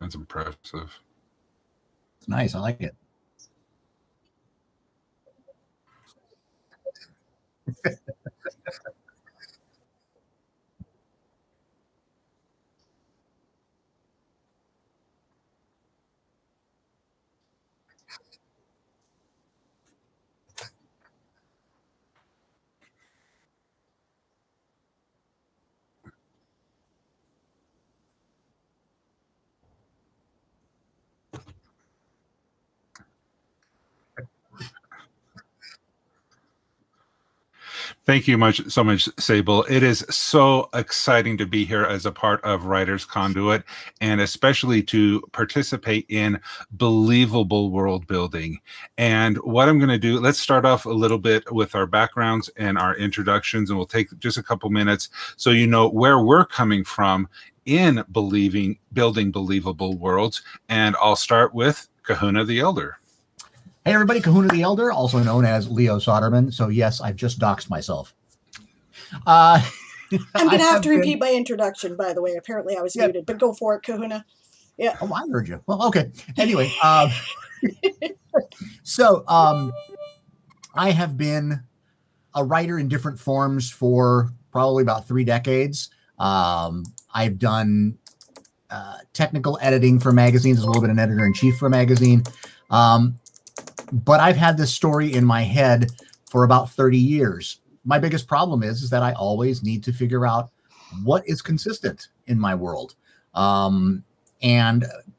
That's impressive. It's nice. I like it. Thank you so much, Sable. It is so exciting to be here as a part of Writers CONduit, and especially to participate in believable world building. And what I'm going to do, let's start off a little bit with our backgrounds and our introductions, and we'll take just a couple minutes so you know where we're coming from in building believable worlds. And I'll start with Kahuna the Elder. Hey everybody, Kahuna the Elder, also known as Leo Soderman. So yes, I've just doxed myself. I'm going to have to repeat my introduction, by the way. Apparently I was muted, but go for it, Kahuna. Yeah. Oh, I heard you. Well, okay. Anyway, so I have been a writer in different forms for probably about 3 decades. I've done technical editing for magazines, a little bit of an editor-in-chief for a magazine. But I've had this story in my head for about 30 years. My biggest problem is that I always need to figure out what is consistent in my world. And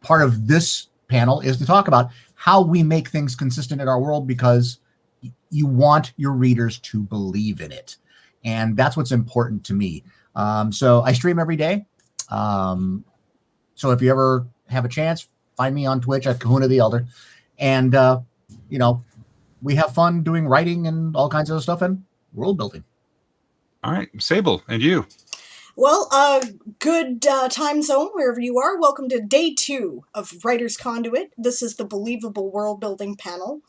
part of this panel is to talk about how we make things consistent in our world, because you want your readers to believe in it. And that's what's important to me. So I stream every day. So if you ever have a chance, find me on Twitch at Kahuna the Elder. And, you know, we have fun doing writing and all kinds of stuff and world building. All right, Sable, and you? Well, good time zone wherever you are. Welcome to day 2 of Writers CONduit. This is the Believable World Building panel.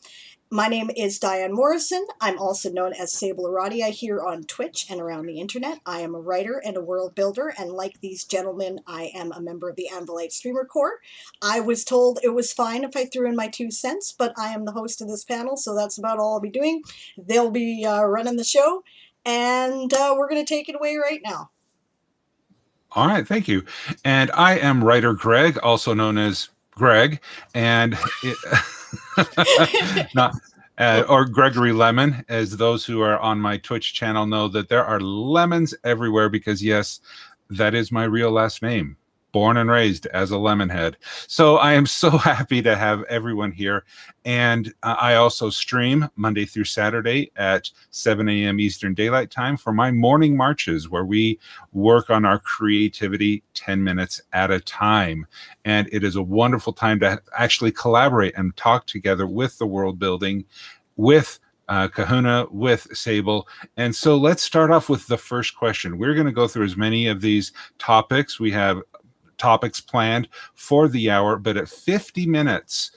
My name is Diane Morrison. I'm also known as Sable Aradia here on Twitch and around the internet. I am a writer and a world builder, and like these gentlemen, I am a member of the Anvilite Streamer Corps. I was told it was fine if I threw in my 2 cents, but I am the host of this panel, so that's about all I'll be doing. They'll be running the show, and we're going to take it away right now. All right, thank you. And I am WriterGreg, also known as Greg, and or Gregory Lemon, as those who are on my Twitch channel know that there are lemons everywhere, because yes, that is my real last name. Born and raised as a lemonhead. So I am so happy to have everyone here. And I also stream Monday through Saturday at 7 a.m. Eastern Daylight Time for my morning marches, where we work on our creativity 10 minutes at a time. And it is a wonderful time to actually collaborate and talk together with the world building, with Kahuna, with Sable. And so let's start off with the first question. We're going to go through as many of these topics. We have topics planned for the hour, but at 50 minutes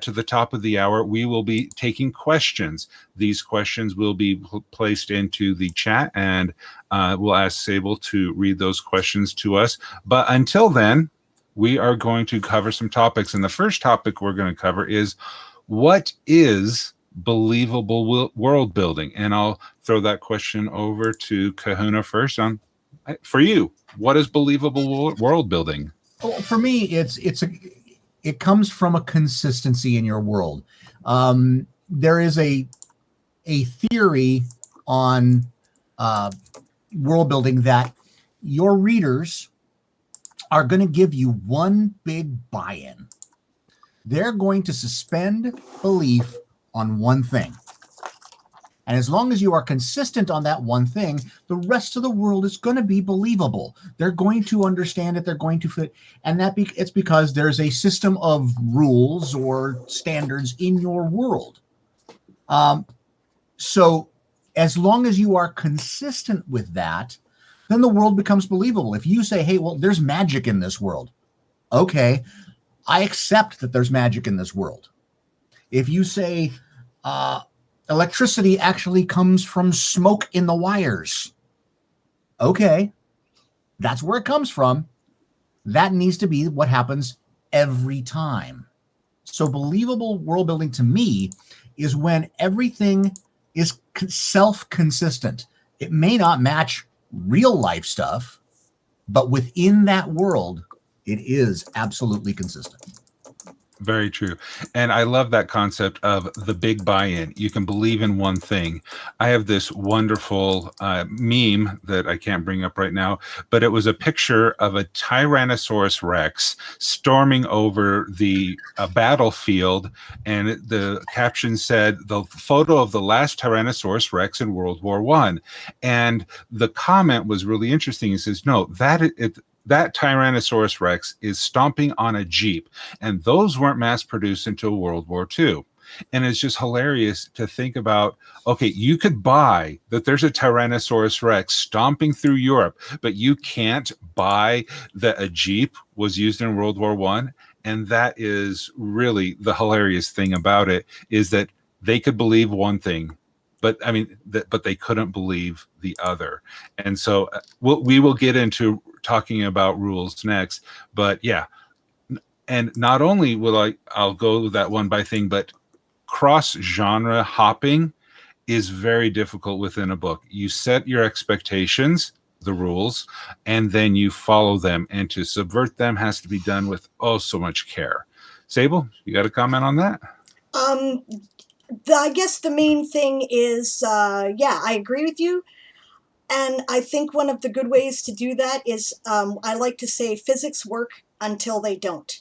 to the top of the hour, we will be taking questions. These questions will be placed into the chat, and we'll ask Sable to read those questions to us. But until then, we are going to cover some topics. And the first topic we're going to cover is, what is believable world building? And I'll throw that question over to Kahuna first. For you, what is believable world building? Well, for me, it comes from a consistency in your world. There is a theory on world building that your readers are going to give you one big buy-in. They're going to suspend belief on one thing. And as long as you are consistent on that one thing, the rest of the world is going to be believable. They're going to understand it. They're going to fit. And it's because there's a system of rules or standards in your world. So as long as you are consistent with that, then the world becomes believable. If you say, hey, well, there's magic in this world. Okay, I accept that there's magic in this world. If you say, electricity actually comes from smoke in the wires. Okay, that's where it comes from. That needs to be what happens every time. So believable world building to me is when everything is self-consistent. It may not match real life stuff, but within that world, it is absolutely consistent. Very true. And I love that concept of the big buy-in. You can believe in one thing. I have this wonderful meme that I can't bring up right now, but it was a picture of a Tyrannosaurus Rex storming over the battlefield. And the caption said, the photo of the last Tyrannosaurus Rex in World War I. And the comment was really interesting. It says, no, that Tyrannosaurus Rex is stomping on a Jeep, and those weren't mass produced until World War II. And it's just hilarious to think about, okay, you could buy that there's a Tyrannosaurus Rex stomping through Europe, but you can't buy that a Jeep was used in World War I. And that is really the hilarious thing about it, is that they could believe one thing, but they couldn't believe the other. And so we will get into talking about rules next, but yeah. And not only will I'll go that one by thing, but cross genre hopping is very difficult within a book. You set your expectations, the rules, and then you follow them, and to subvert them has to be done with so much care. Sable, you got a comment on that? I guess the main thing is, I agree with you. And I think one of the good ways to do that is, I like to say, physics work until they don't.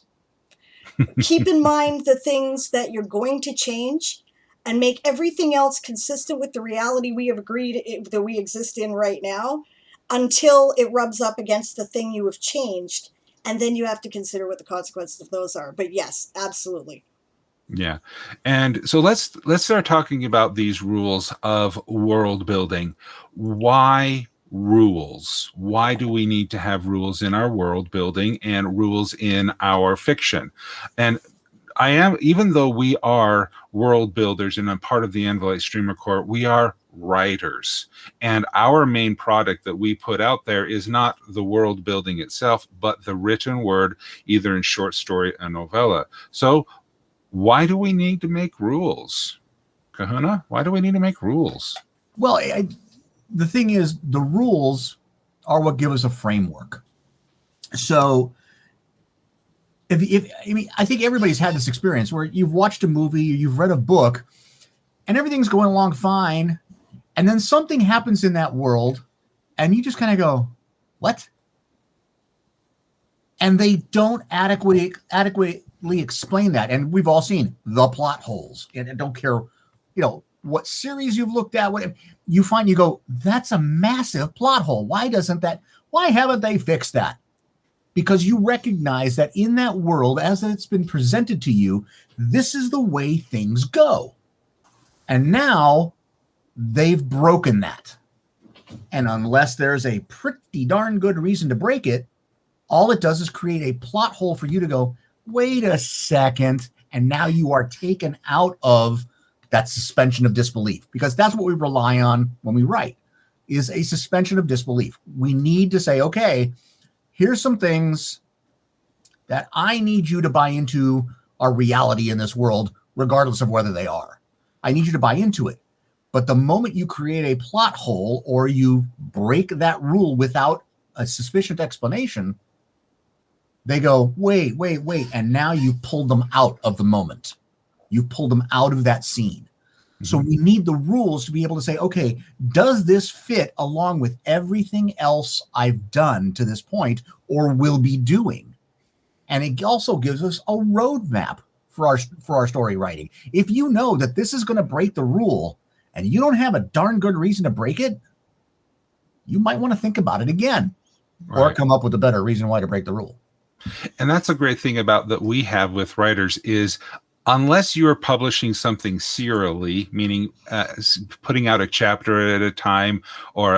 Keep in mind the things that you're going to change and make everything else consistent with the reality we have agreed that we exist in right now until it rubs up against the thing you have changed. And then you have to consider what the consequences of those are. But yes, absolutely. Yeah. And so let's start talking about these rules of world building. Why rules? Why do we need to have rules in our world building and rules in our fiction? And even though we are world builders and I'm part of the Anvilite Streamer Corps, we are writers. And our main product that we put out there is not the world building itself, but the written word, either in short story or novella. So why do we need to make rules? Kahuna, why do we need to make rules? Well, the thing is, the rules are what give us a framework. So I think everybody's had this experience where you've watched a movie, you've read a book, and everything's going along fine. And then something happens in that world, and you just kind of go, what? And they don't adequately explain that. And we've all seen the plot holes. And I don't care, what series you've looked at, what you find, you go, that's a massive plot hole. Why haven't they fixed that? Because you recognize that in that world, as it's been presented to you, this is the way things go. And now they've broken that. And unless there's a pretty darn good reason to break it, all it does is create a plot hole for you to go, wait a second. And now you are taken out of that suspension of disbelief, because that's what we rely on when we write, is a suspension of disbelief. We need to say, okay, here's some things that I need you to buy into are reality in this world, regardless of whether they are. I need you to buy into it. But the moment you create a plot hole or you break that rule without a sufficient explanation, they go, wait. And now you pulled them out of the moment. You've pulled them out of that scene. Mm-hmm. So we need the rules to be able to say, okay, does this fit along with everything else I've done to this point or will be doing? And it also gives us a roadmap for our story writing. If you know that this is going to break the rule and you don't have a darn good reason to break it, you might want to think about it again, right, or come up with a better reason why to break the rule. And that's a great thing about that we have with writers is, unless you are publishing something serially, meaning putting out a chapter at a time or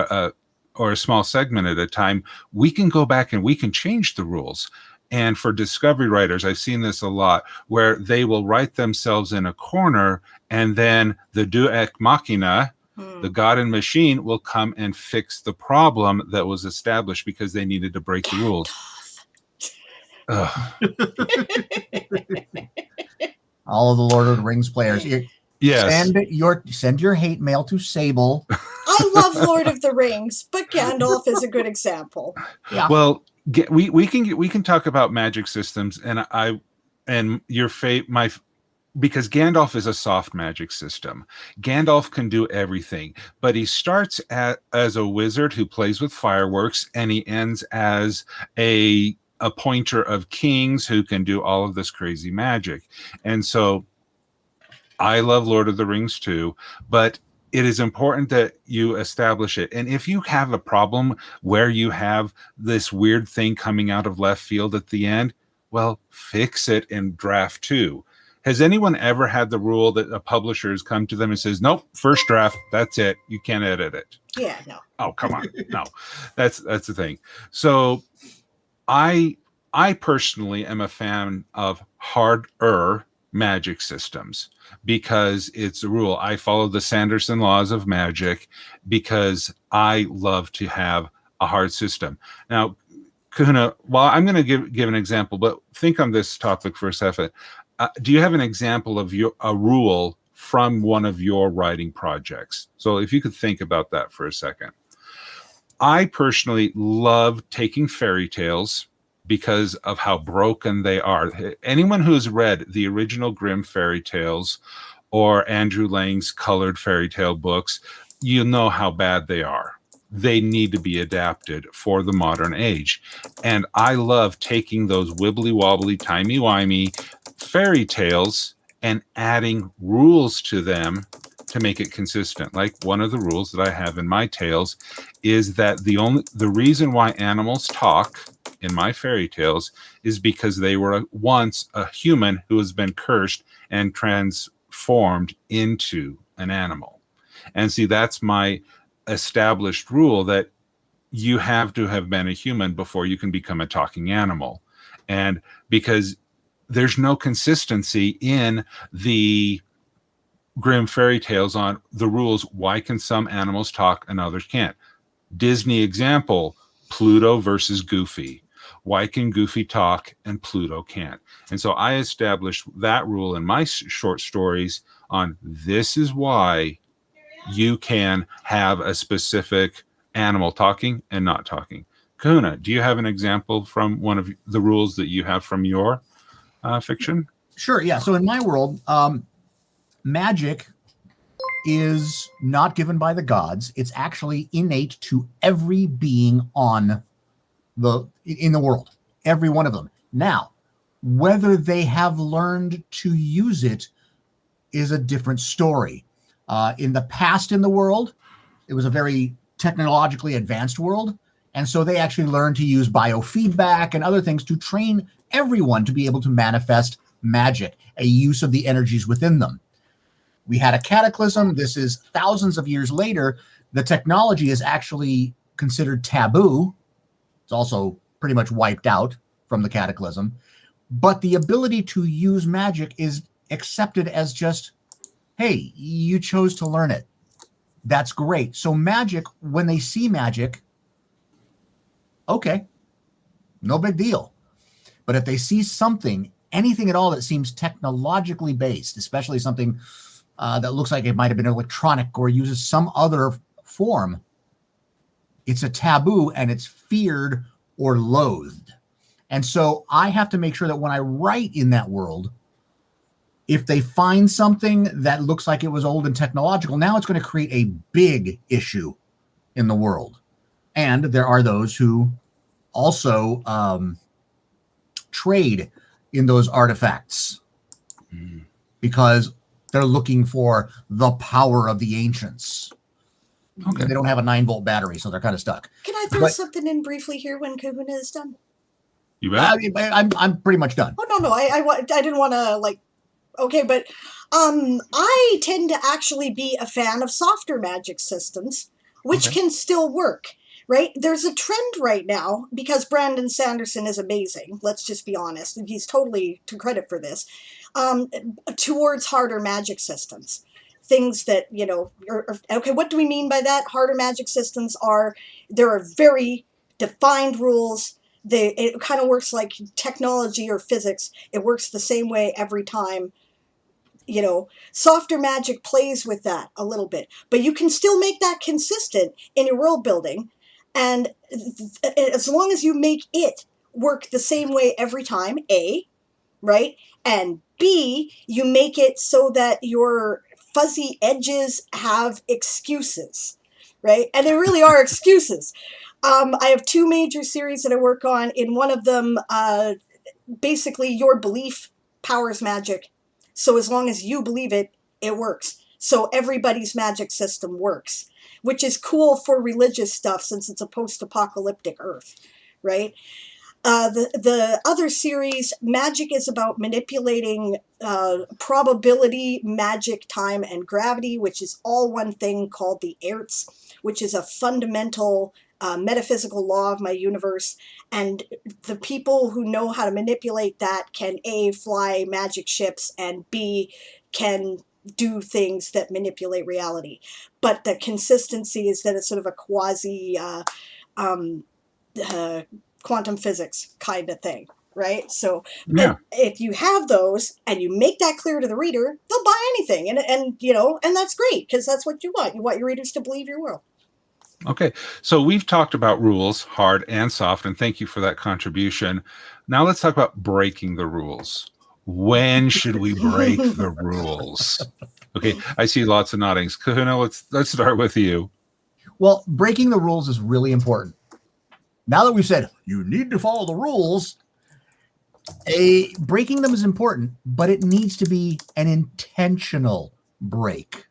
a small segment at a time, we can go back and we can change the rules. And for discovery writers, I've seen this a lot, where they will write themselves in a corner, and then the Deus ex machina, the God and machine, will come and fix the problem that was established because they needed to break the rules. Ugh. All of the Lord of the Rings players. Yes. Send your hate mail to Sable. I love Lord of the Rings, but Gandalf is a good example. Yeah. Well, we can talk about magic systems, and your fate because Gandalf is a soft magic system. Gandalf can do everything, but he starts as a wizard who plays with fireworks, and he ends as a appointer of kings who can do all of this crazy magic. And so I love Lord of the Rings too, but it is important that you establish it. And if you have a problem where you have this weird thing coming out of left field at the end, well, fix it in draft 2. Has anyone ever had the rule that a publisher has come to them and says, nope, first draft, that's it. You can't edit it. Yeah, no. Oh, come on. No, that's the thing. So I personally am a fan of harder magic systems because it's a rule. I follow the Sanderson laws of magic because I love to have a hard system. Now, Kahuna, well, I'm going to give an example, but think on this topic for a second. Do you have an example of a rule from one of your writing projects? So if you could think about that for a second. I personally love taking fairy tales because of how broken they are. Anyone who has read the original Grimm fairy tales or Andrew Lang's colored fairy tale books, you know how bad they are. They need to be adapted for the modern age. And I love taking those wibbly wobbly, timey wimey fairy tales and adding rules to them to make it consistent. Like one of the rules that I have in my tales is that the reason why animals talk in my fairy tales is because they were once a human who has been cursed and transformed into an animal. And see, that's my established rule, that you have to have been a human before you can become a talking animal. And because there's no consistency in the Grimm fairy tales on the rules, why can some animals talk and others can't? Disney example, Pluto versus Goofy. Why can Goofy talk and Pluto can't? And so I established that rule in my short stories on this is why you can have a specific animal talking and not talking. Kahuna, do you have an example from one of the rules that you have from your fiction? Sure, yeah. So in my world, magic is not given by the gods. It's actually innate to every being in the world, every one of them. Now, whether they have learned to use it is a different story. In the past in the world, it was a very technologically advanced world. And so they actually learned to use biofeedback and other things to train everyone to be able to manifest magic, a use of the energies within them. We had a cataclysm. This is thousands of years later. The technology is actually considered taboo. It's also pretty much wiped out from the cataclysm. But the ability to use magic is accepted as just, hey, you chose to learn it. That's great. So magic, when they see magic, okay, no big deal. But if they see something, anything at all that seems technologically based, especially something that looks like it might have been electronic or uses some other form, it's a taboo and it's feared or loathed. And so I have to make sure that when I write in that world, if they find something that looks like it was old and technological, now it's going to create a big issue in the world. And there are those who also trade in those artifacts because they're looking for the power of the ancients. Okay. They don't have a 9-volt battery, so they're kind of stuck. Can I throw something in briefly here when Kahuna is done? You bet. I'm pretty much done. Oh, no. I didn't want to, okay, but I tend to actually be a fan of softer magic systems, which can still work, right? There's a trend right now, because Brandon Sanderson is amazing, let's just be honest, and he's totally to credit for this, towards harder magic systems. Things that, okay, what do we mean by that? Harder magic systems there are very defined rules it kind of works like technology or physics. It works the same way every time. Softer magic plays with that a little bit, but you can still make that consistent in your world building. And as long as you make it work the same way every time, A, right? And B, you make it so that your fuzzy edges have excuses, right? And they really are excuses. I have 2 major series that I work on. In one of them, basically your belief powers magic. So as long as you believe it, it works. So everybody's magic system works, which is cool for religious stuff since it's a post-apocalyptic Earth, right? The other series, magic is about manipulating probability, magic, time, and gravity, which is all one thing called the Erts, which is a fundamental metaphysical law of my universe. And the people who know how to manipulate that can A, fly magic ships, and B, can do things that manipulate reality. But the consistency is that it's sort of a quasi quantum physics kind of thing, right? So if you have those and you make that clear to the reader, they'll buy anything. And that's great, because that's what you want. You want your readers to believe your world. Okay, so we've talked about rules, hard and soft, and thank you for that contribution. Now let's talk about breaking the rules. When should we break the rules? Okay, I see lots of noddings. Kahuna, let's start with you. Well, breaking the rules is really important. Now that we've said you need to follow the rules, breaking them is important, but it needs to be an intentional break.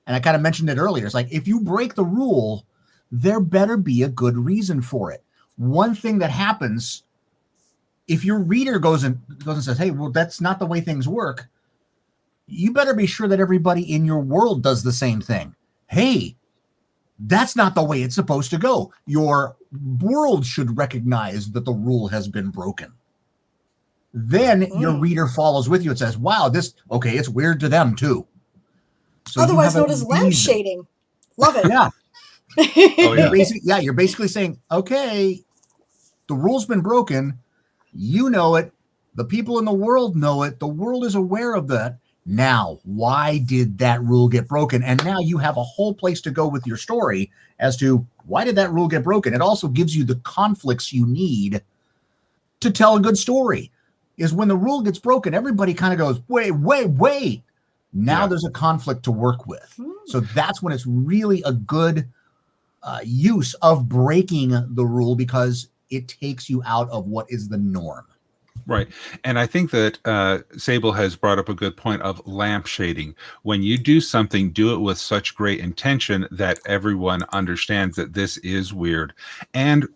And I kind of mentioned it earlier. It's like, if you break the rule, there better be a good reason for it. One thing that happens, if your reader goes and says, hey, well, that's not the way things work, you better be sure that everybody in your world does the same thing. Hey, that's not the way it's supposed to go. Your world should recognize that the rule has been broken. Then your reader follows with you and says, wow, it's weird to them too. So otherwise known as lampshading. Love it. Yeah. Oh, yeah. You're basically saying, okay, the rule's been broken. You know it. The people in the world know it. The world is aware of that. Now, why did that rule get broken? And now you have a whole place to go with your story as to why did that rule get broken? It also gives you the conflicts you need to tell a good story. Is when the rule gets broken, everybody kind of goes, wait. Now there's a conflict to work with. So that's when it's really a good use of breaking the rule, because it takes you out of what is the norm. Right. And I think that Sable has brought up a good point of lampshading. When you do something, do it with such great intention that everyone understands that this is weird. And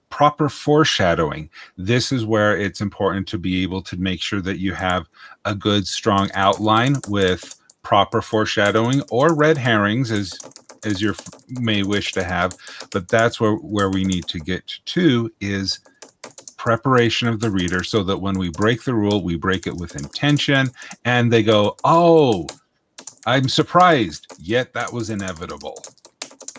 proper foreshadowing. This is where it's important to be able to make sure that you have a good, strong outline with proper foreshadowing, or red herrings, as you may wish to have. But that's where we need to get to, is preparation of the reader, so that when we break the rule, we break it with intention, and they go, oh, I'm surprised, yet that was inevitable.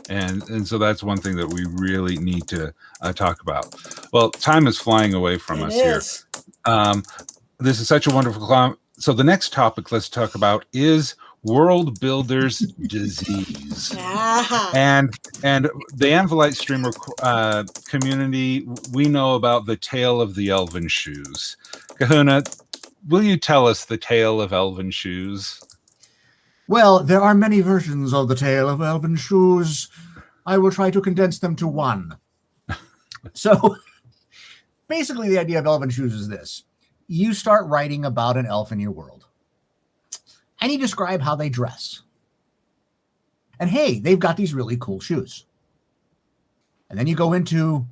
And so that's one thing that we really need to talk about. Well, time is flying away from us here. This is such a wonderful so the next topic let's talk about is world builders disease. And the Anvilite streamer community, we know about the tale of the Elven shoes. Kahuna, will you tell us the tale of Elven shoes? Well, there are many versions of the tale of Elven shoes. I will try to condense them to one. So basically the idea of Elven shoes is this. You start writing about an elf in your world, and you describe how they dress. And hey, they've got these really cool shoes. And then you go into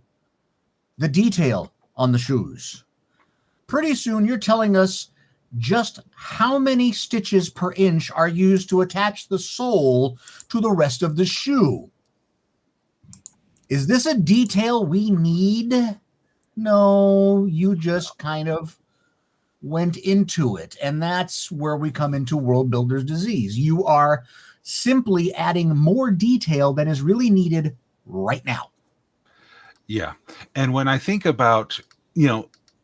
the detail on the shoes. Pretty soon you're telling us just how many stitches per inch are used to attach the sole to the rest of the shoe. Is this a detail we need? No, you just kind of went into it. And that's where we come into world builders disease. You are simply adding more detail than is really needed right now. Yeah. And when I think about,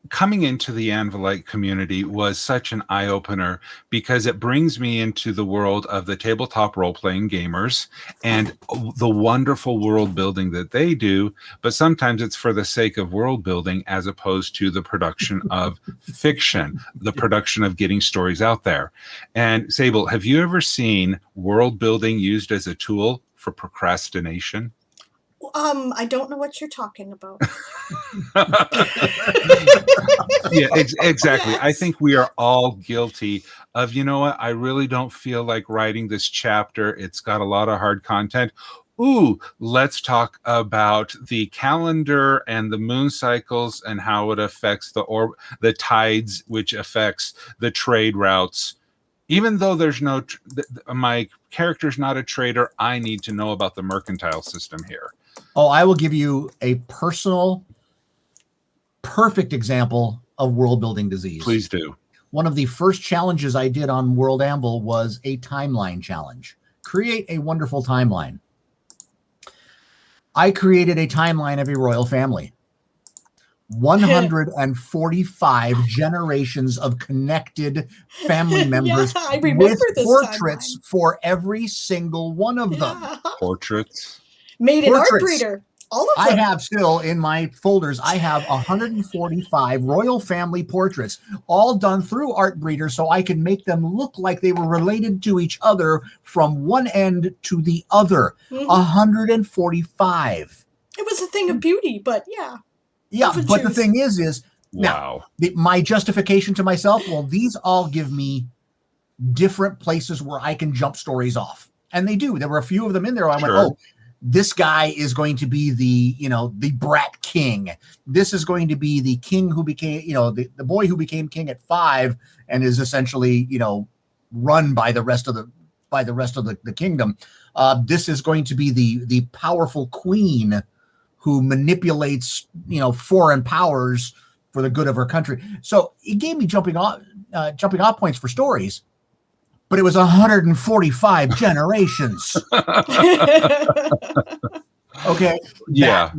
coming into the Anvilite community was such an eye-opener because it brings me into the world of the tabletop role-playing gamers and the wonderful world building that they do. But sometimes it's for the sake of world building as opposed to the production of fiction, the production of getting stories out there. And Sable, have you ever seen world building used as a tool for procrastination? I don't know what you're talking about. Yeah, exactly. Yes. I think we are all guilty of, you know what? I really don't feel like writing this chapter. It's got a lot of hard content. Ooh, let's talk about the calendar and the moon cycles and how it affects the tides, which affects the trade routes. Even though there's my character's not a trader, I need to know about the mercantile system here. Oh, I will give you a personal, perfect example of world building disease. Please do. One of the first challenges I did on World Anvil was a timeline challenge. Create a wonderful timeline. I created a timeline of a royal family. 145 generations of connected family members I remember with this portraits timeline. For every single one of them. Yeah. Portraits. Made an art Portraits. breeder. All of I them. have still in my folders, I have 145 royal family portraits, all done through Art Breeder, so I can make them look like they were related to each other from one end to the other. 145. It was a thing of beauty, but yeah. Yeah, but the thing is wow. Now, my justification to myself, well, these all give me different places where I can jump stories off. And they do. There were a few of them in there. I went, oh, this guy is going to be the brat king. This is going to be the king who became, the boy who became king at 5 and is essentially, run by the rest of the kingdom. This is going to be the powerful queen who manipulates, foreign powers for the good of her country. So it gave me jumping off points for stories. But it was 145 generations. Okay. Yeah.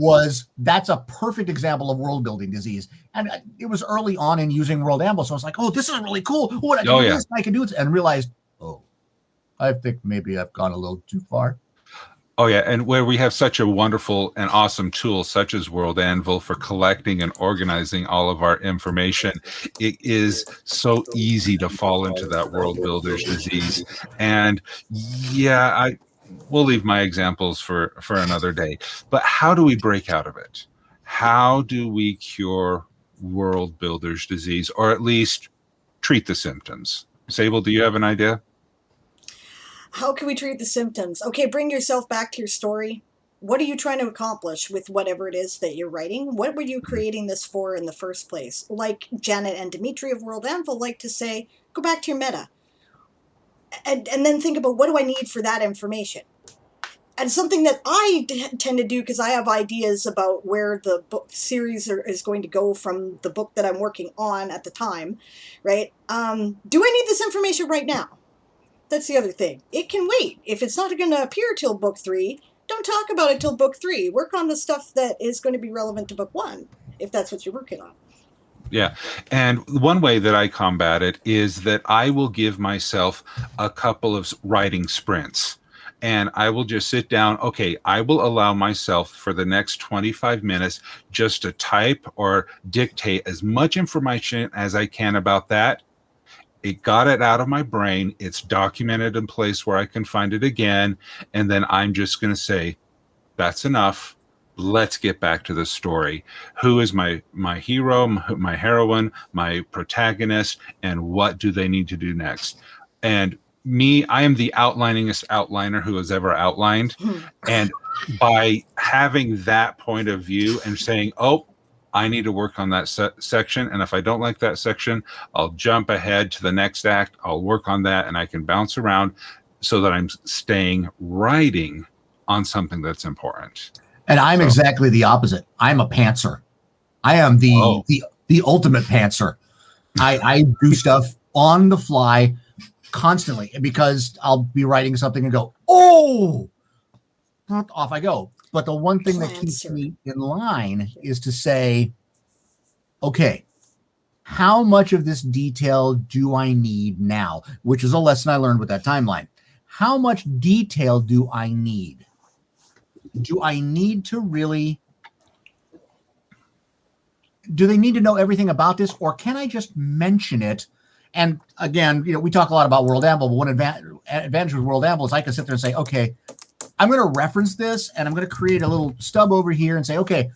That's a perfect example of world building disease. And it was early on in using World Anvil. So I was like, oh, this is really cool. What I can do this, I can do it. And realized, I think maybe I've gone a little too far. Oh, yeah. And where we have such a wonderful and awesome tool, such as World Anvil, for collecting and organizing all of our information, it is so easy to fall into that world builder's disease. And yeah, we'll leave my examples for another day. But how do we break out of it? How do we cure world builder's disease, or at least treat the symptoms? Sable, do you have an idea? How can we treat the symptoms? Okay, bring yourself back to your story. What are you trying to accomplish with whatever it is that you're writing? What were you creating this for in the first place? Like Janet and Dimitri of World Anvil like to say, go back to your meta. And then think about, what do I need for that information? And something that I tend to do, because I have ideas about where the book series is going to go from the book that I'm working on at the time, right? Do I need this information right now? That's the other thing. It can wait. If it's not going to appear till book 3, don't talk about it till book 3. Work on the stuff that is going to be relevant to book 1, if that's what you're working on. Yeah. And one way that I combat it is that I will give myself a couple of writing sprints. And I will just sit down. Okay, I will allow myself for the next 25 minutes just to type or dictate as much information as I can about that. It got it out of my brain. It's documented in place where I can find it again. And then I'm just going to say, that's enough. Let's get back to the story. Who is my hero, my heroine, my protagonist, and what do they need to do next? And I am the outliningest outliner who has ever outlined. And by having that point of view and saying, oh, I need to work on that section. And if I don't like that section, I'll jump ahead to the next act. I'll work on that, and I can bounce around so that I'm staying writing on something that's important. And I'm exactly the opposite. I'm a pantser. I am the ultimate pantser. I do stuff on the fly constantly because I'll be writing something and go, oh, off I go. But the one thing that keeps Plancer. me in line is to say, okay, how much of this detail do I need now? Which is a lesson I learned with that timeline. How much detail do I need? Do I need to really, do they need to know everything about this, or can I just mention it? And again, we talk a lot about Worldbuilding, but one advantage with Worldbuilding is I can sit there and say, okay, I'm going to reference this and I'm going to create a little stub over here and say, okay,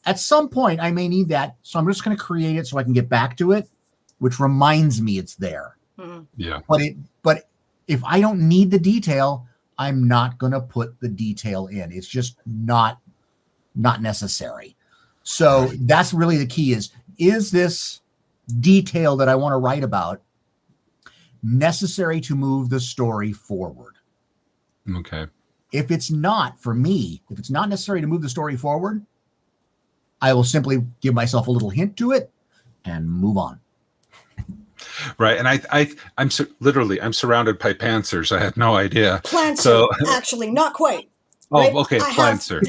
at some point I may need that. So I'm just going to create it so I can get back to it, which reminds me it's there. Mhm. Yeah. But if I don't need the detail, I'm not going to put the detail in. It's just not necessary. So that's really the key is this detail that I want to write about necessary to move the story forward? Okay. If it's not, for me, if it's not necessary to move the story forward, I will simply give myself a little hint to it and move on. Right. And I'm surrounded by pantsers. I had no idea. Plancer, So, actually, not quite. Right? oh, okay. I have, Planter.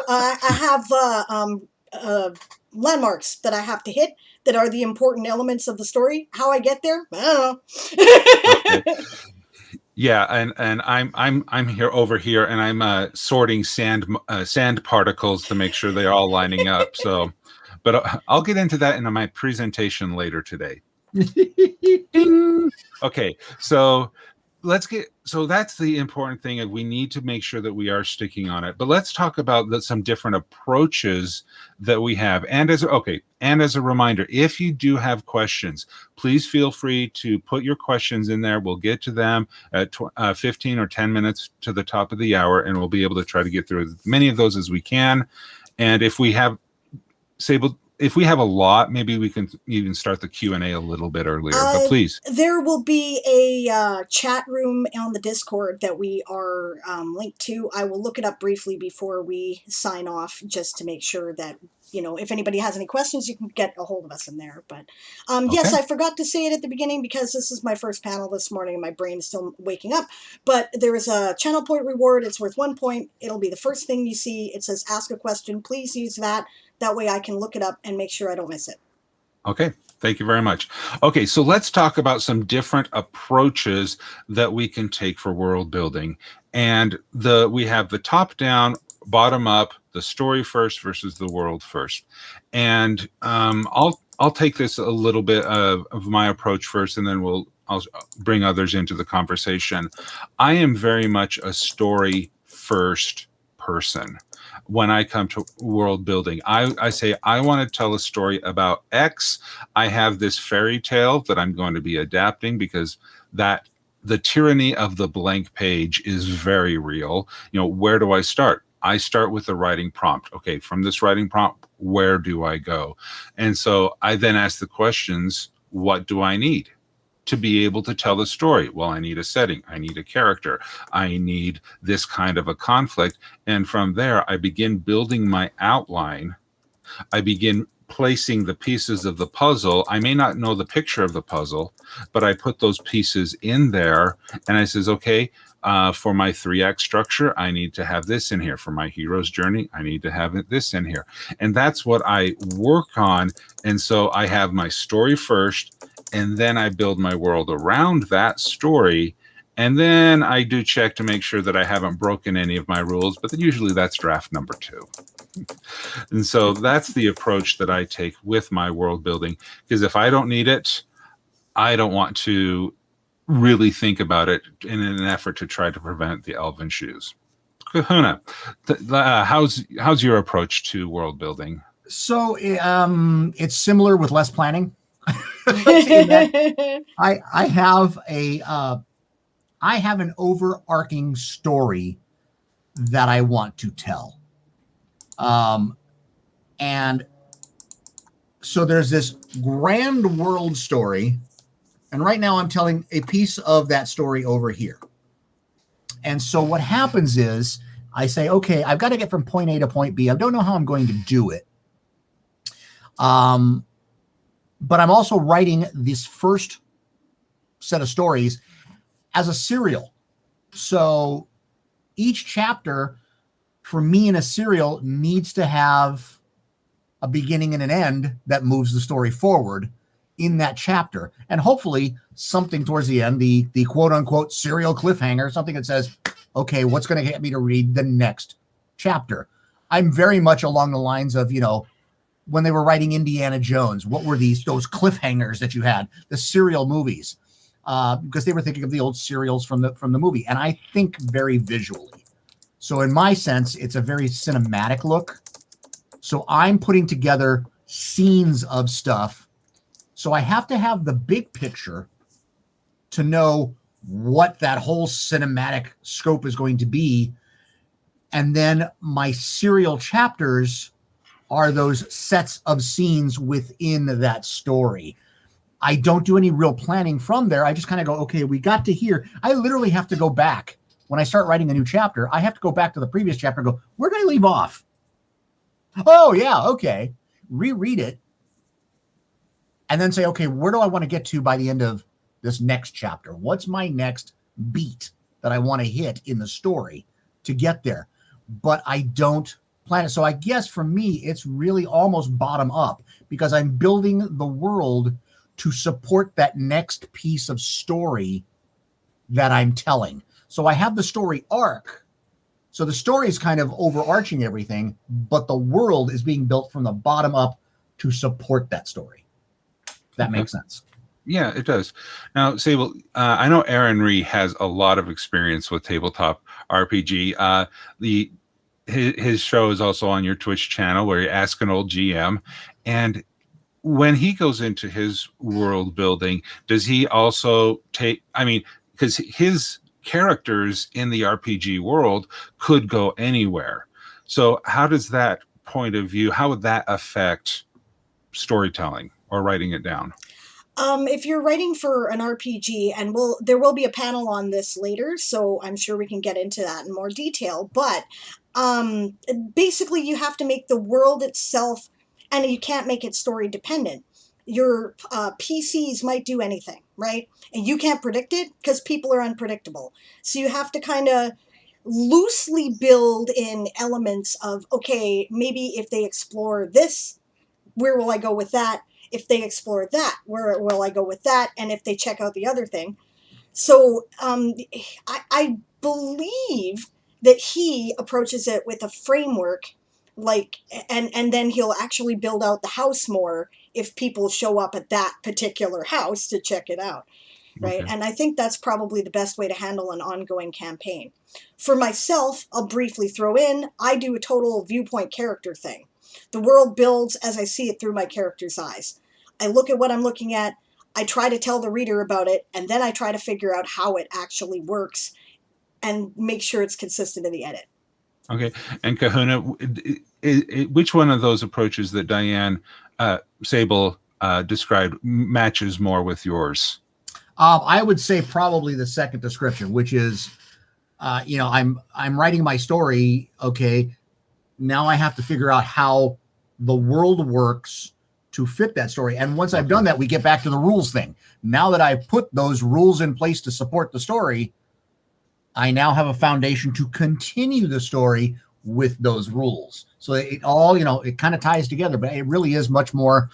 I have landmarks that I have to hit that are the important elements of the story. How I get there, I don't know. Okay. Yeah, and I'm here over here, and I'm sorting sand particles to make sure they're all lining up. So, but I'll get into that in my presentation later today. Ding! Okay, so that's the important thing, and we need to make sure that we are sticking on it. But let's talk about some different approaches that we have. And as a reminder, if you do have questions, please feel free to put your questions in there. We'll get to them at 15 or 10 minutes to the top of the hour, and we'll be able to try to get through as many of those as we can. And if we have a lot, maybe we can even start the Q&A a little bit earlier, but please. There will be a chat room on the Discord that we are linked to. I will look it up briefly before we sign off, just to make sure that, if anybody has any questions, you can get a hold of us in there. But yes, I forgot to say it at the beginning because this is my first panel this morning and my brain is still waking up. But there is a channel point reward. It's worth 1 point. It'll be the first thing you see. It says ask a question. Please use that. That way I can look it up and make sure I don't miss it. Okay, thank you very much. Okay, so let's talk about some different approaches that we can take for world building. And we have the top down, bottom up, the story first versus the world first. And I'll take this a little bit of my approach first, and then I'll bring others into the conversation. I am very much a story first person. When I come to world building, I say, I want to tell a story about X. I have this fairy tale that I'm going to be adapting because the tyranny of the blank page is very real. Where do I start? I start with the writing prompt. Okay, from this writing prompt, where do I go? And so I then ask the questions, what do I need to be able to tell the story? Well, I need a setting. I need a character. I need this kind of a conflict. And from there, I begin building my outline. I begin placing the pieces of the puzzle. I may not know the picture of the puzzle, but I put those pieces in there. And I says, okay, for my 3-act structure, I need to have this in here. For my hero's journey, I need to have this in here. And that's what I work on. And so I have my story first, and then I build my world around that story. And then I do check to make sure that I haven't broken any of my rules, but then usually that's draft number 2. And so that's the approach that I take with my world building, because if I don't need it, I don't want to really think about it in an effort to try to prevent the Elven shoes. Kahuna, how's your approach to world building? So it's similar with less planning. I have an overarching story that I want to tell. And so there's this grand world story, and right now I'm telling a piece of that story over here. And so what happens is I say, okay, I've got to get from point A to point B. I don't know how I'm going to do it. But I'm also writing this first set of stories as a serial. So each chapter for me in a serial needs to have a beginning and an end that moves the story forward in that chapter. And hopefully something towards the end, the quote unquote serial cliffhanger, something that says, okay, what's going to get me to read the next chapter? I'm very much along the lines of, when they were writing Indiana Jones, what were those cliffhangers that you had, the serial movies, because they were thinking of the old serials from the movie. And I think very visually. So in my sense, it's a very cinematic look. So I'm putting together scenes of stuff. So I have to have the big picture to know what that whole cinematic scope is going to be. And then my serial chapters are those sets of scenes within that story. I don't do any real planning from there. I just kind of go, okay, we got to here. I literally have to go back. When I start writing a new chapter, I have to go back to the previous chapter and go, where did I leave off? Oh, yeah, okay. Reread it. And then say, okay, where do I want to get to by the end of this next chapter? What's my next beat that I want to hit in the story to get there? But I don't plan it. So I guess for me, it's really almost bottom up because I'm building the world to support that next piece of story that I'm telling. So I have the story arc. So the story is kind of overarching everything, but the world is being built from the bottom up to support that story. That makes sense. Yeah, it does. Now, Sable, I know Aaron Ree has a lot of experience with tabletop RPG. His show is also on your Twitch channel where you ask an old GM. And when he goes into his world building, does he also because his characters in the RPG world could go anywhere. So how does that point of view, how would that affect storytelling or writing it down? If you're writing for an RPG, and there will be a panel on this later, so I'm sure we can get into that in more detail, but basically you have to make the world itself, and you can't make it story dependent. Your PCs might do anything, right? And you can't predict it because people are unpredictable. So you have to kind of loosely build in elements of, okay, maybe if they explore this, where will I go with that? If they explore that, where will I go with that? And if they check out the other thing. So I believe that he approaches it with a framework, and then he'll actually build out the house more if people show up at that particular house to check it out. Right. Okay. And I think that's probably the best way to handle an ongoing campaign. For myself, I'll briefly throw in, I do a total viewpoint character thing. The world builds as I see it through my character's eyes. I look at what I'm looking at, I try to tell the reader about it, and then I try to figure out how it actually works and make sure it's consistent in the edit. Okay. And Kahuna, which one of those approaches that Diane Sable described matches more with yours? I would say probably the second description, which is, I'm writing my story. Okay. Now I have to figure out how the world works to fit that story. And once I've done that, we get back to the rules thing. Now that I've put those rules in place to support the story, I now have a foundation to continue the story with those rules. So it all, it kind of ties together, but it really is much more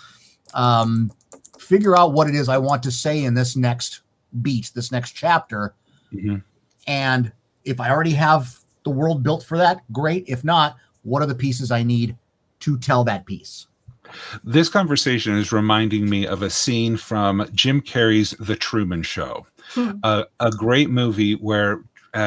figure out what it is I want to say in this next beat, this next chapter. Mm-hmm. And if I already have the world built for that, great. If not, what are the pieces I need to tell that piece? This conversation is reminding me of a scene from Jim Carrey's The Truman Show, a great movie where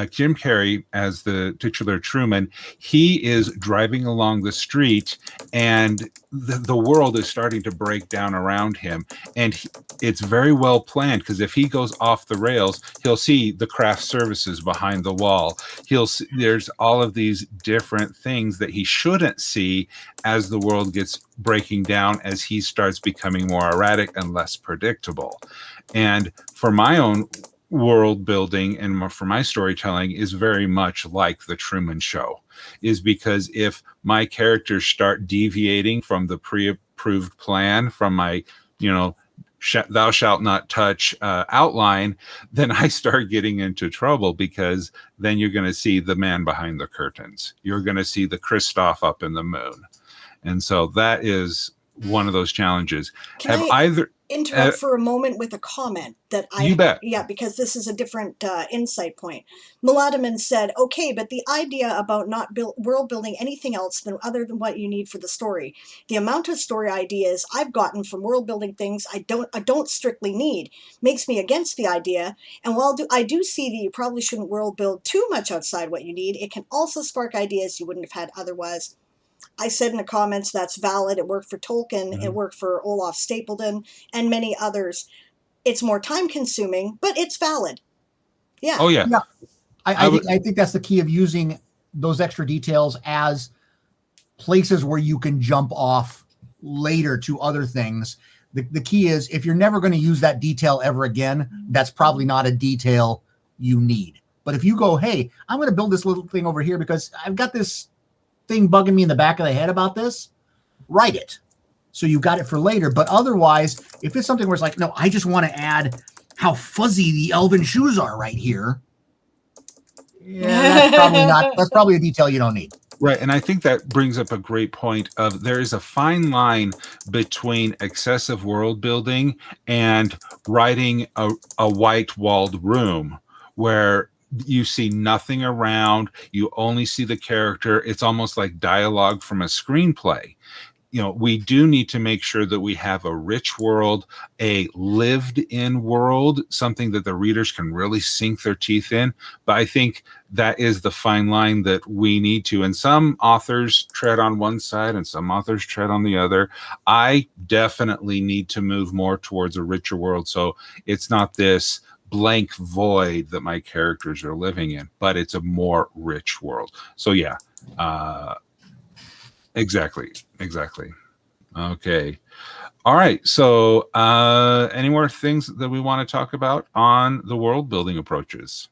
Jim Carrey, as the titular Truman, he is driving along the street and the world is starting to break down around him. And it's very well planned because if he goes off the rails, he'll see the craft services behind the wall. He'll see, there's all of these different things that he shouldn't see as the world gets breaking down, as he starts becoming more erratic and less predictable. And for my own world building and for my storytelling is very much like the Truman Show, is because if my characters start deviating from the pre-approved plan, from my, thou shalt not touch outline, then I start getting into trouble, because then you're going to see the man behind the curtains. You're going to see the Christoph up in the moon. And so that is one of those challenges. Can I interrupt for a moment with a comment that you bet. Yeah, because this is a different insight point. Meladaman said, okay, but the idea about not world building anything else other than what you need for the story. The amount of story ideas I've gotten from world building things I don't strictly need makes me against the idea. And while I do see that you probably shouldn't world build too much outside what you need, it can also spark ideas you wouldn't have had otherwise. I said in the comments that's valid. It worked for Tolkien. It worked for Olaf Stapledon and many others. It's more time consuming, but it's valid. Yeah. Oh, yeah. I think that's the key of using those extra details as places where you can jump off later to other things. The key is, if you're never going to use that detail ever again, that's probably not a detail you need. But if you go, hey, I'm going to build this little thing over here because I've got this thing bugging me in the back of the head about this, write it. So you got it for later. But otherwise, if it's something where it's like, no, I just want to add how fuzzy the elven shoes are right here. Yeah, that's probably a detail you don't need. Right. And I think that brings up a great point of there is a fine line between excessive world building and writing a white walled room where you see nothing around, you only see the character. It's almost like dialogue from a screenplay. We do need to make sure that we have a rich world, a lived in world, something that the readers can really sink their teeth in. But I think that is the fine line that we need to. And some authors tread on one side and some authors tread on the other. I definitely need to move more towards a richer world. So it's not this blank void that my characters are living in, but it's a more rich world. So yeah, exactly. Okay. All right. So any more things that we want to talk about on the world building approaches?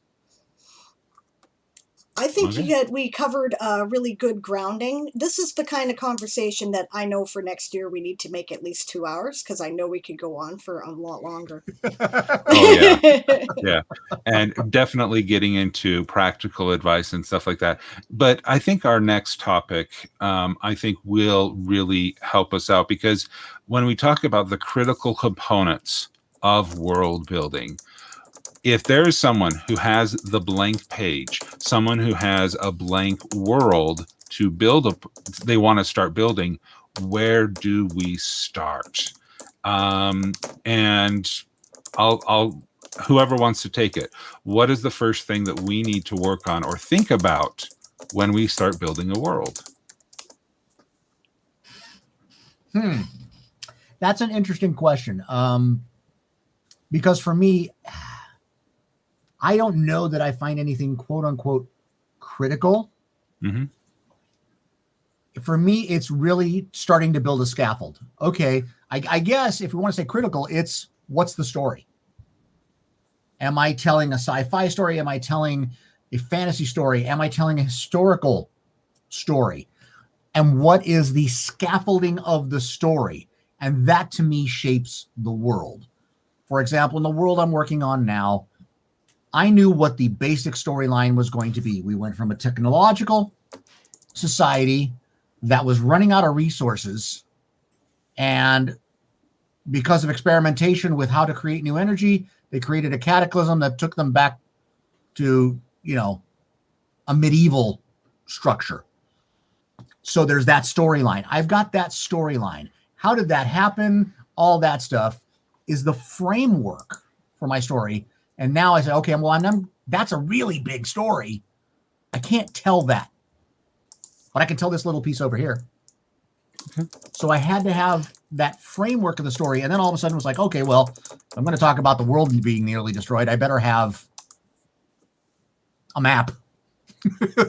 I think we covered a really good grounding. This is the kind of conversation that I know for next year we need to make at least 2 hours, because I know we could go on for a lot longer. Oh, yeah. Yeah. And definitely getting into practical advice and stuff like that. But I think our next topic, I think will really help us out, because when we talk about the critical components of world building, if there is someone who has the blank page, someone who has a blank world to build, they want to start building, where do we start? And I'll whoever wants to take it. What is the first thing that we need to work on or think about when we start building a world? That's an interesting question. Because for me, I don't know that I find anything quote unquote critical. Mm-hmm. For me, it's really starting to build a scaffold. Okay, I guess if we want to say critical, it's what's the story? Am I telling a sci-fi story? Am I telling a fantasy story? Am I telling a historical story? And what is the scaffolding of the story? And that to me shapes the world. For example, in the world I'm working on now, I knew what the basic storyline was going to be. We went from a technological society that was running out of resources, and because of experimentation with how to create new energy, they created a cataclysm that took them back to, a medieval structure. So there's that storyline. I've got that storyline. How did that happen? All that stuff is the framework for my story. And now I say, okay, that's a really big story. I can't tell that, but I can tell this little piece over here. Okay. So I had to have that framework of the story. And then all of a sudden it was like, okay, well, I'm going to talk about the world being nearly destroyed. I better have a map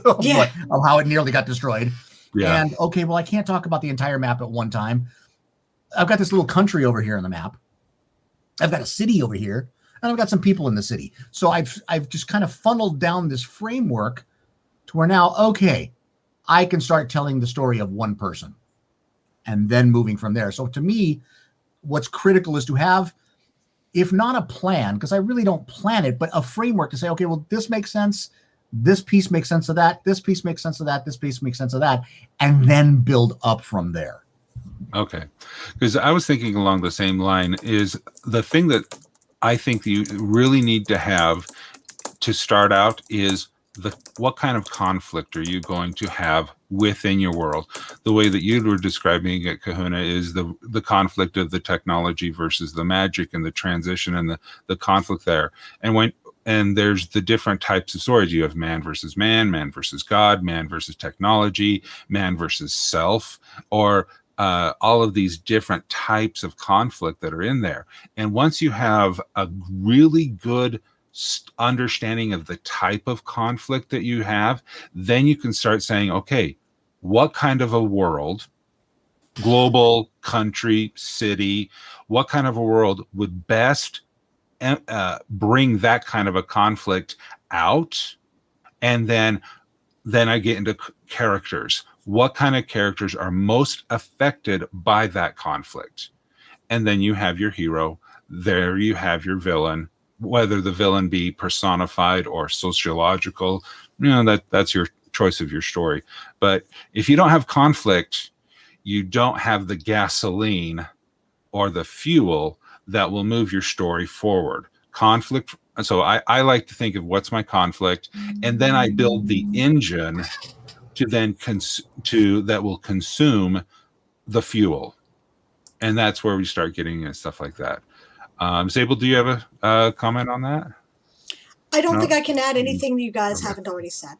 of how it nearly got destroyed. Yeah. And okay, well, I can't talk about the entire map at one time. I've got this little country over here on the map. I've got a city over here. And I've got some people in the city. So I've just kind of funneled down this framework to where now, okay, I can start telling the story of one person and then moving from there. So to me, what's critical is to have if not a plan, because I really don't plan it, but a framework to say, okay, well, this makes sense. This piece makes sense of that. This piece makes sense of that. This piece makes sense of that. And then build up from there. Okay. Because I was thinking along the same line is the thing that I think you really need to have to start out is what kind of conflict are you going to have within your world? The way that you were describing it, Kahuna, is the conflict of the technology versus the magic and the transition and the conflict there. And there's the different types of stories. You have man versus God, man versus technology, man versus self, or all of these different types of conflict that are in there. And once you have a really good understanding of the type of conflict that you have, then you can start saying, okay, what kind of a world, global, country, city, what kind of a world would best bring that kind of a conflict out? And then I get into characters. What kind of characters are most affected by that conflict? And then you have your hero. There you have your villain. Whether the villain be personified or sociological, that's your choice of your story. But if you don't have conflict, you don't have the gasoline or the fuel that will move your story forward. Conflict. So I like to think of what's my conflict, and then I build the engine to then that will consume the fuel, and that's where we start getting stuff like that. Sable, do you have a comment on that? I don't think I can add anything that you guys haven't already said.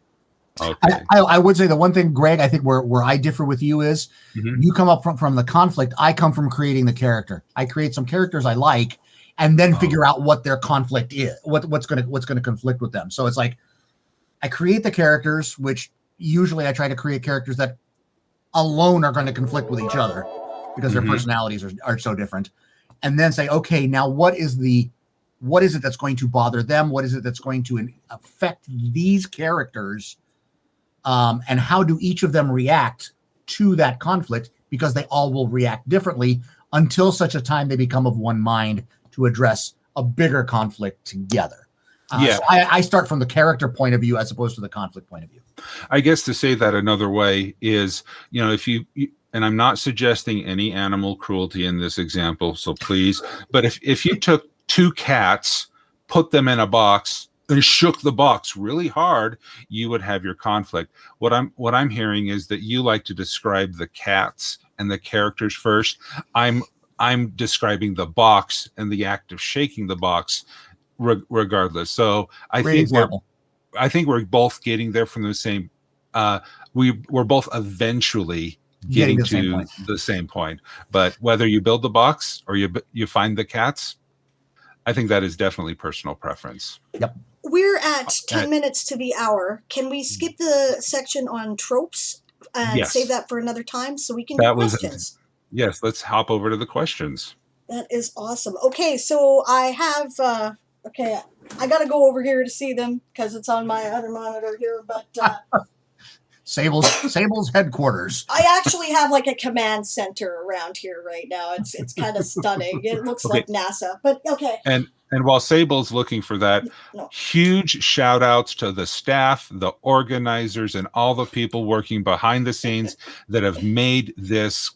Okay. I would say the one thing, Greg, I think where I differ with you is you come up from the conflict. I come from creating the character. I create some characters I like, and then figure out what their conflict is, what's going to conflict with them. So it's like I create the characters, which usually I try to create characters that alone are going to conflict with each other because their personalities are so different. And then say, okay, now what is it that's going to bother them? What is it that's going to affect these characters? And how do each of them react to that conflict? Because they all will react differently until such a time they become of one mind to address a bigger conflict together. So I start from the character point of view as opposed to the conflict point of view. I guess to say that another way is, if you and I'm not suggesting any animal cruelty in this example, so please, but if you took two cats, put them in a box, and shook the box really hard, you would have your conflict. What I'm hearing is that you like to describe the cats and the characters first. I'm describing the box and the act of shaking the box regardless. So I think we're both getting there from the same we're both eventually getting to the same point. But whether you build the box or you find the cats, I think that is definitely personal preference. Yep. We're at 10 minutes to the hour. Can we skip the section on tropes and save that for another time so we can do questions? Yes, let's hop over to the questions. That is awesome. Okay, so I have I got to go over here to see them because it's on my other monitor here, but Sable's headquarters. I actually have like a command center around here right now. It's kind of stunning. It looks like NASA, but okay. And while Sable's looking for that, huge shout outs to the staff, the organizers, and all the people working behind the scenes that have made this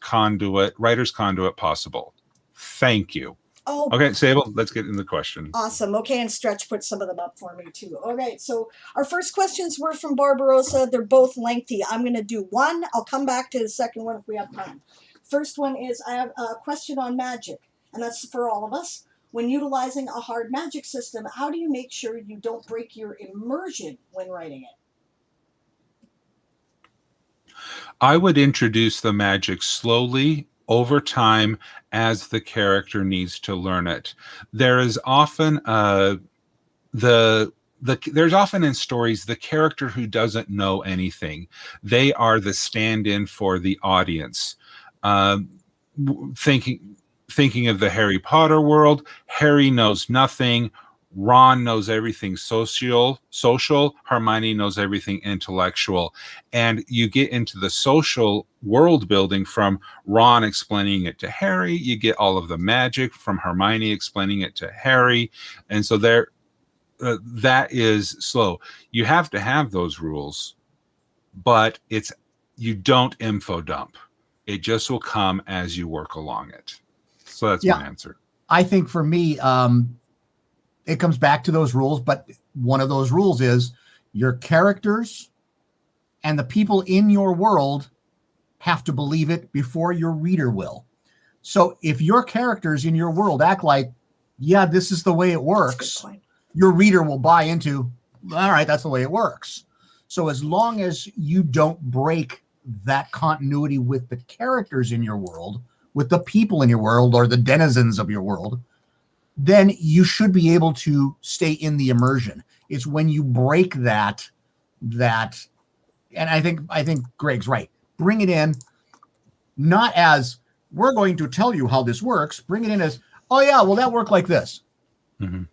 Writer's Conduit possible. Thank you. Oh, okay, Sable, let's get in the question. Awesome. Okay, and Stretch put some of them up for me too. Okay, so our first questions were from Barbarossa. They're both lengthy. I'm going to do one. I'll come back to the second one if we have time. First one is I have a question on magic, and that's for all of us. When utilizing a hard magic system, how do you make sure you don't break your immersion when writing it? I would introduce the magic slowly over time as the character needs to learn it. There is often there's often in stories the character who doesn't know anything. They are the stand-in for the audience. Thinking of the Harry Potter world, Harry knows nothing. Ron knows everything social, Hermione knows everything intellectual. And you get into the social world building from Ron explaining it to Harry. You get all of the magic from Hermione explaining it to Harry. And so that is slow. You have to have those rules, but you don't info dump. It just will come as you work along it. So that's my answer. I think for me, it comes back to those rules, but one of those rules is your characters and the people in your world have to believe it before your reader will. So if your characters in your world act like, yeah, this is the way it works, your reader will buy into, all right, that's the way it works. So as long as you don't break that continuity with the characters in your world, with the people in your world or the denizens of your world, then you should be able to stay in the immersion. It's when you break that, and I think Greg's right. Bring it in, not as we're going to tell you how this works. Bring it in as, oh yeah, well that worked like this. Mm-hmm.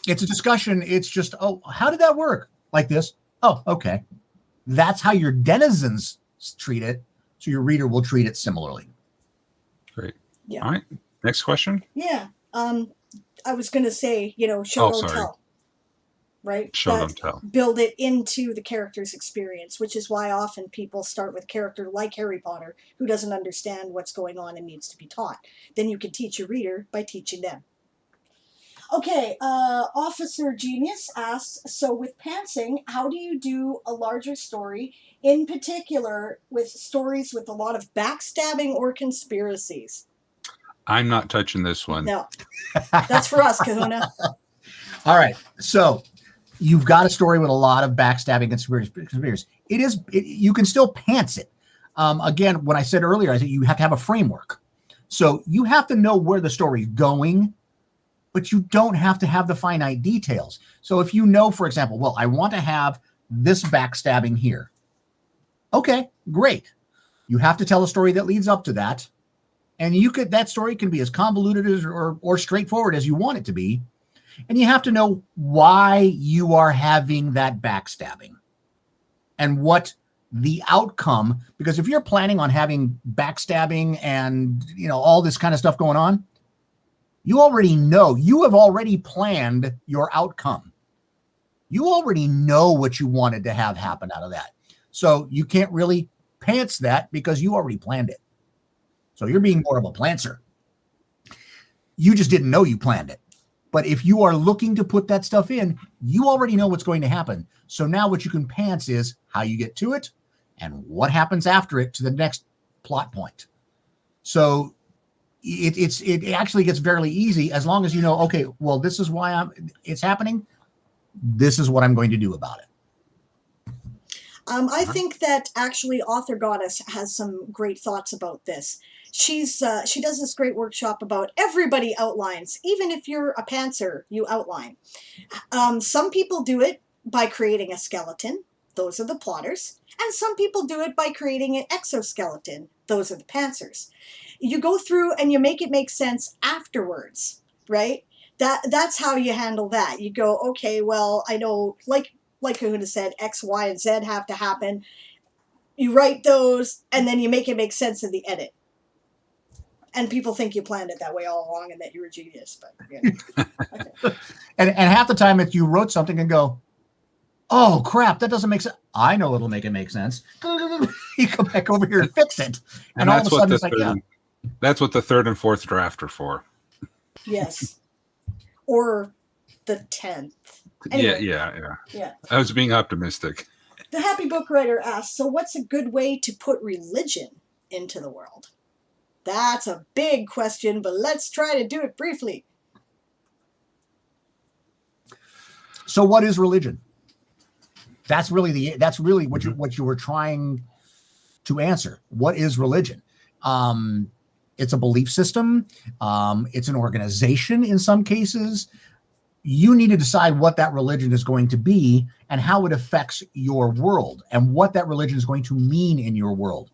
It's a discussion. It's just, oh, how did that work? Like this? Oh, okay. That's how your denizens treat it. So your reader will treat it similarly. Great. Yeah. All right. Next question. Yeah. I was going to say, show, don't tell. Right? Show, don't tell. Build it into the character's experience, which is why often people start with a character like Harry Potter, who doesn't understand what's going on and needs to be taught. Then you can teach your reader by teaching them. Okay, Officer Genius asks, so with pantsing, how do you do a larger story, in particular with stories with a lot of backstabbing or conspiracies? I'm not touching this one. No, that's for us, Kahuna. All right, so you've got a story with a lot of backstabbing and conspiracies. You can still pants it. Again, when I said earlier, I said you have to have a framework. So you have to know where the story's going, but you don't have to have the finite details. So if you know, for example, well, I want to have this backstabbing here. Okay, great. You have to tell a story that leads up to that. And that story can be as convoluted as or straightforward as you want it to be. And you have to know why you are having that backstabbing and what the outcome, because if you're planning on having backstabbing and, all this kind of stuff going on, you already know, you have already planned your outcome. You already know what you wanted to have happen out of that. So you can't really pants that because you already planned it. So you're being more of a planter. You just didn't know you planned it. But if you are looking to put that stuff in, you already know what's going to happen. So now what you can pants is how you get to it and what happens after it to the next plot point. So it actually gets fairly easy as long as you know, okay, well, this is why it's happening. This is what I'm going to do about it. I think that actually Author Goddess has some great thoughts about this. She does this great workshop about everybody outlines. Even if you're a pantser, you outline. Some people do it by creating a skeleton. Those are the plotters. And some people do it by creating an exoskeleton. Those are the pantsers. You go through and you make it make sense afterwards, right? That's how you handle that. You go, okay, well, I know, like Kahuna said, X, Y, and Z have to happen. You write those, and then you make it make sense in the edit. And people think you planned it that way all along and that you're a genius. But okay. And half the time, if you wrote something and go, oh, crap, that doesn't make sense. I know it'll make it make sense. You come back over here and fix it. And all of a sudden, it's like, yeah. That's what the third and fourth draft are for. Yes. Or the 10th. Anyway, yeah. I was being optimistic. The Happy Book Writer asks, so what's a good way to put religion into the world? That's a big question, but let's try to do it briefly. So what is religion? That's really what you were trying to answer. What is religion? It's a belief system. It's an organization in some cases. You need to decide what that religion is going to be and how it affects your world and what that religion is going to mean in your world.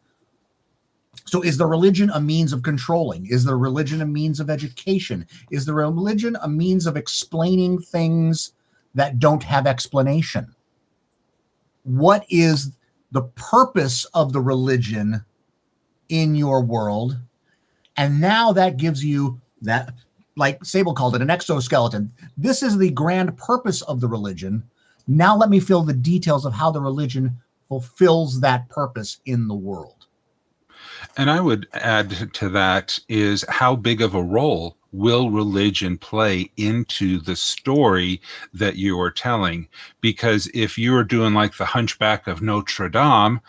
So is the religion a means of controlling? Is the religion a means of education? Is the religion a means of explaining things that don't have explanation? What is the purpose of the religion in your world? And now that gives you that, like Sable called it, an exoskeleton. This is the grand purpose of the religion. Now let me fill the details of how the religion fulfills that purpose in the world. And I would add to that is how big of a role will religion play into the story that you are telling? Because if you are doing like the Hunchback of Notre Dame,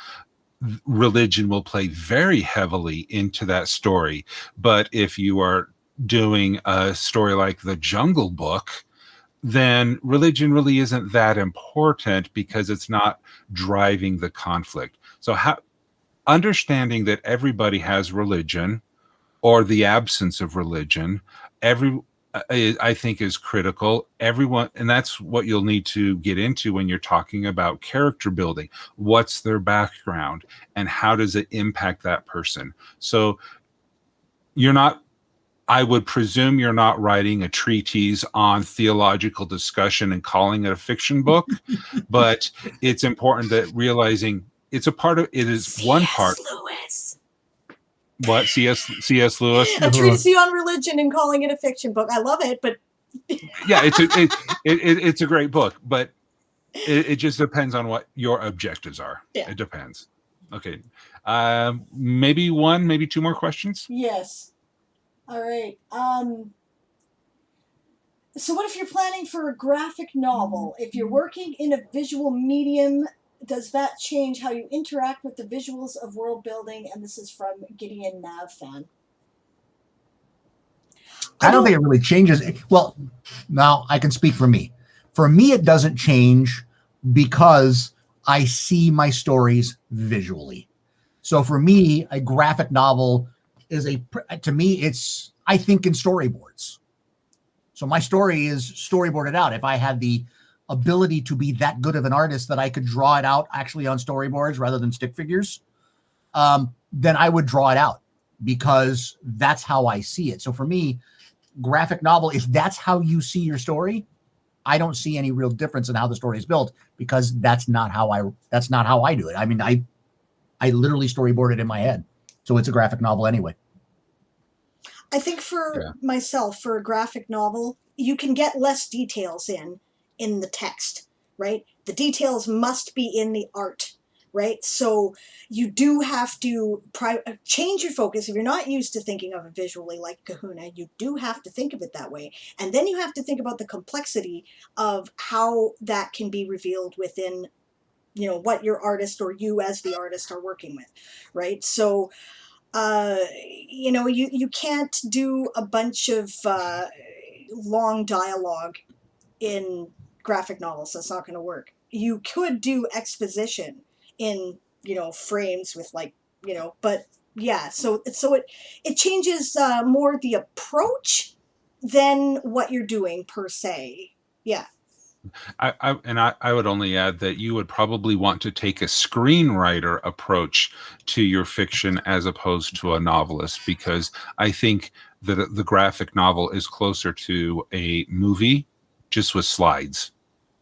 religion will play very heavily into that story. But if you are doing a story like the Jungle Book, then religion really isn't that important because it's not driving the conflict. So understanding that everybody has religion or the absence of religion, I think is critical. Everyone, and that's what you'll need to get into when you're talking about character building. What's their background and how does it impact that person? So I would presume you're not writing a treatise on theological discussion and calling it a fiction book, but it's important that realizing it is one part. Lewis. What? C.S. Lewis? A treatise on religion and calling it a fiction book. I love it, but yeah, it's a great book, but it just depends on what your objectives are. Yeah. It depends. Okay. Maybe maybe two more questions. Yes. All right. So what if you're planning for a graphic novel? If you're working in a visual medium, does that change how you interact with the visuals of world building? And this is from Gideon Navfan. I don't think it really changes. Well, now I can speak for me. For me, it doesn't change because I see my stories visually. So for me, a graphic novel is to me, I think in storyboards. So my story is storyboarded out. If I had the ability to be that good of an artist that I could draw it out actually on storyboards rather than stick figures, then I would draw it out because that's how I see it. So for me, graphic novel, if that's how you see your story, I don't see any real difference in how the story is built because that's not how I do it. I mean, I literally storyboard it in my head. So it's a graphic novel anyway. I think for myself, for a graphic novel, you can get less details in the text, right? The details must be in the art, right? So you do have to change your focus. If you're not used to thinking of it visually like Kahuna, you do have to think of it that way. And then you have to think about the complexity of how that can be revealed within, what your artist or you as the artist are working with, right? So, you can't do a bunch of long dialogue in graphic novels. That's not going to work. You could do exposition in, frames with but yeah, so it changes more the approach than what you're doing per se. Yeah. I would only add that you would probably want to take a screenwriter approach to your fiction as opposed to a novelist, because I think that the graphic novel is closer to a movie just with slides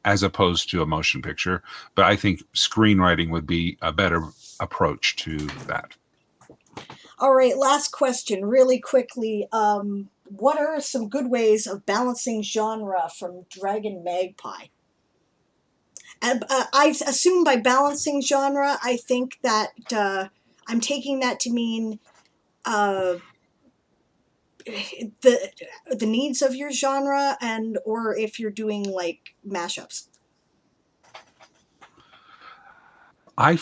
as opposed to a motion picture. But I think screenwriting would be a better approach to that. All right, last question really quickly. What are some good ways of balancing genre from Dragon Magpie? I assume by balancing genre, I think that I'm taking that to mean the needs of your genre, or if you're doing like mashups. I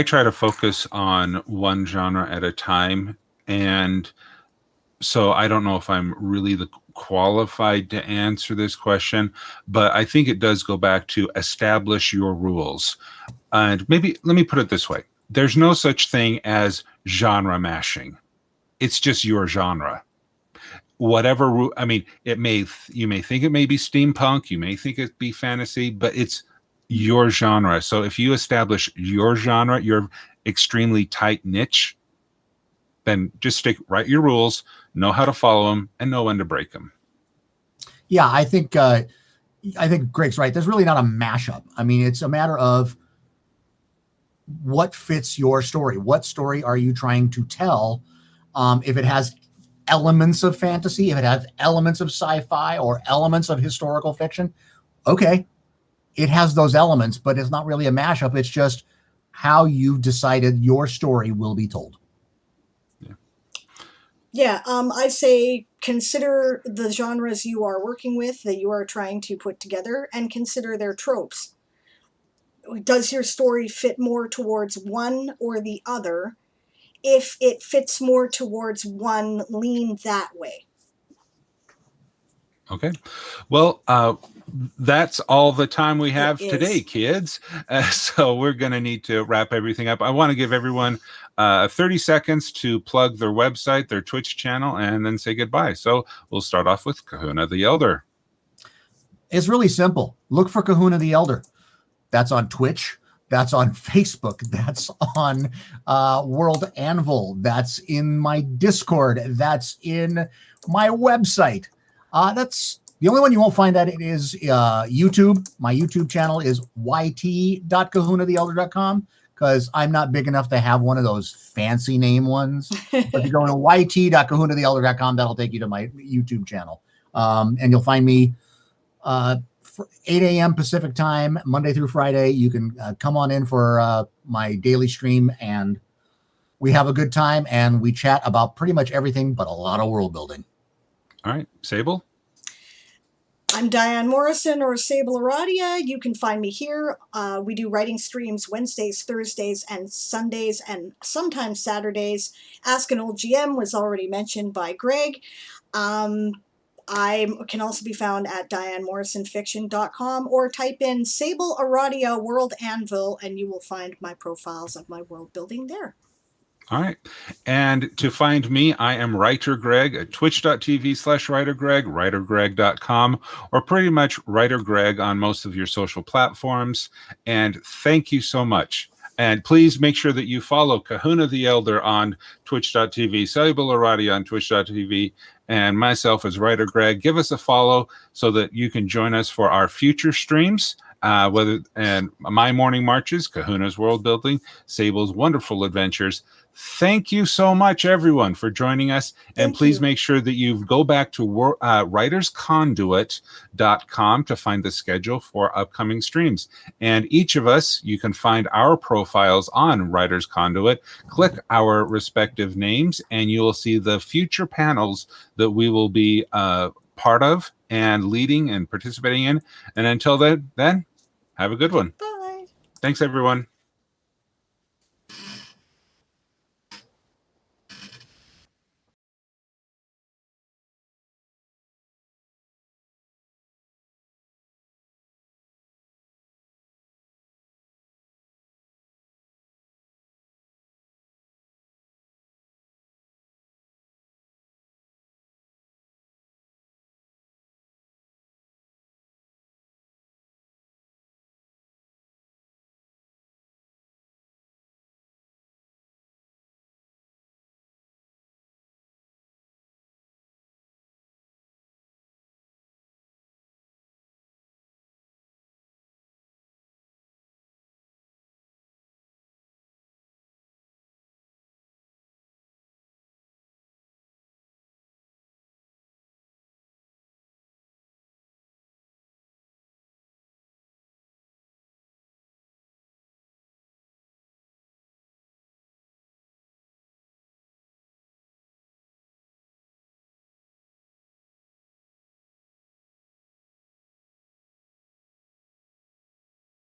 try to focus on one genre at a time, and so I don't know if I'm really qualified to answer this question, but I think it does go back to establish your rules. And maybe let me put it this way. There's no such thing as genre mashing. It's just your genre. Whatever, I mean, you may think it may be steampunk, you may think it be fantasy, but it's your genre. So if you establish your genre, your extremely tight niche, then just write your rules, know how to follow them, and know when to break them. Yeah, I think Greg's right. There's really not a mashup. I mean, it's a matter of what fits your story. What story are you trying to tell? If it has elements of fantasy, if it has elements of sci-fi or elements of historical fiction, okay, it has those elements, but it's not really a mashup. It's just how you've decided your story will be told. Yeah, I say consider the genres you are working with, that you are trying to put together, and consider their tropes. Does your story fit more towards one or the other? If it fits more towards one, lean that way. Okay. Well, that's all the time we have today, kids. So we're going to need to wrap everything up. I want to give everyone 30 seconds to plug their website, their Twitch channel, and then say goodbye. So we'll start off with Kahuna the Elder. It's really simple. Look for Kahuna the Elder. That's on Twitch. That's on Facebook. That's on World Anvil. That's in my Discord. That's in my website. That's the only one you won't find that it is YouTube. My YouTube channel is yt.kahunatheelder.com because I'm not big enough to have one of those fancy name ones. But if you go to yt.kahunatheelder.com, that'll take you to my YouTube channel. And you'll find me 8 a.m. Pacific time, Monday through Friday. You can come on in for my daily stream, and we have a good time, and we chat about pretty much everything but a lot of world building. All right, Sable? I'm Diane Morrison, or Sable Aradia. You can find me here. We do writing streams Wednesdays, Thursdays, and Sundays, and sometimes Saturdays. Ask an Old GM was already mentioned by Greg. I can also be found at DianeMorrisonFiction.com, or type in Sable Aradia World Anvil, and you will find my profiles of my world building there. All right. And to find me, I am WriterGreg at twitch.tv/WriterGreg, WriterGreg.com, or pretty much WriterGreg on most of your social platforms. And thank you so much. And please make sure that you follow Kahuna the Elder on twitch.tv, Sable Aradia on twitch.tv, and myself as WriterGreg. Give us a follow so that you can join us for our future streams. And my morning marches, Kahuna's world building, Sable's wonderful adventures. Thank you so much, everyone, for joining us. And please make sure that you go back to writersconduit.com to find the schedule for upcoming streams. And each of us, you can find our profiles on Writers Conduit. Click our respective names, and you will see the future panels that we will be part of and leading and participating in. And until then, have a good one. Bye. Thanks, everyone.